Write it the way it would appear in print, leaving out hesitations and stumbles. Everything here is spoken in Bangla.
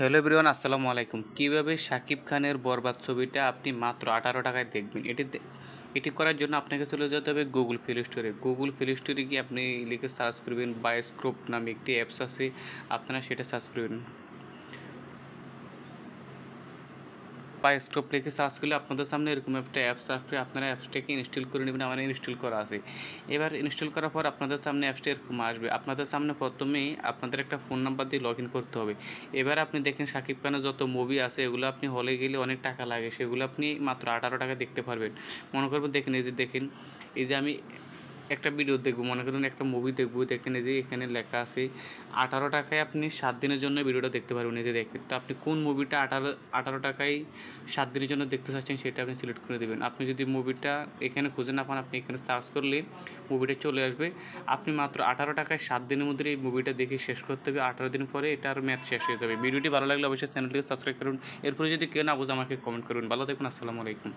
হ্যালো এভরিওয়ান, আসসালামু আলাইকুম। কীভাবে শাকিব খানের বরবাদ ছবিটা আপনি মাত্র 18 টাকায় দেখবেন? এটি করার জন্য আপনাকে চলে যেতে হবে গুগল প্লে স্টোরে। গুগল প্লে স্টোরে গিয়ে আপনি লিখে সার্চ করবেন বায়োস্কোপ নামে একটি অ্যাপস আছে, আপনারা সেটা সার্চ করবেন। বায়োস্কোপ লিখে সার্চ করলে আপনাদের সামনে এরকম একটা অ্যাপস আসবে, আপনারা অ্যাপসটাকে ইনস্টল করে নেবেন। আমার ইনস্টল করা আছে। এবার ইনস্টল করার পর আপনাদের সামনে অ্যাপসটা এরকম আসবে। আপনাদের সামনে প্রথমেই আপনাদের একটা ফোন নাম্বার দিয়ে লগ ইন করতে হবে। এবার আপনি দেখেন শাকিব খানের যত মুভি আছে এগুলো আপনি হলে গেলে অনেক টাকা লাগে, সেগুলো আপনি মাত্র 18 টাকায় দেখতে পারবেন। মনে করবেন দেখেন, এই যে আমি একটা ভিডিও দেখবো, মনে করুন একটা মুভি দেখবো, দেখেন এই যে এখানে লেখা আছে 18 টাকায় আপনি 7 দিনের জন্য ভিডিওটা দেখতে পারবেন। এই যে দেখেন, তো আপনি কোন মুভিটা আঠারো টাকায় 7 দিনের জন্য দেখতে চাচ্ছেন সেটা আপনি সিলেক্ট করে দেবেন। আপনি যদি মুভিটা এখানে খুঁজে না পান, আপনি এখানে সার্চ করলে মুভিটা চলে আসবে। আপনি মাত্র 18 টাকায় 7 দিনের মধ্যে এই মুভিটা দেখে শেষ করতে হবে। 18 দিন পরে এটার ম্যাচ শেষ হয়ে যাবে। ভিডিওটি ভালো লাগলে অবশ্যই চ্যানেলটিকে সাবস্ক্রাইব করুন। এরপরে যদি কেউ না বুঝে আমাকে কমেন্ট করুন। ভালো থাকুন। আসসালামু আলাইকুম।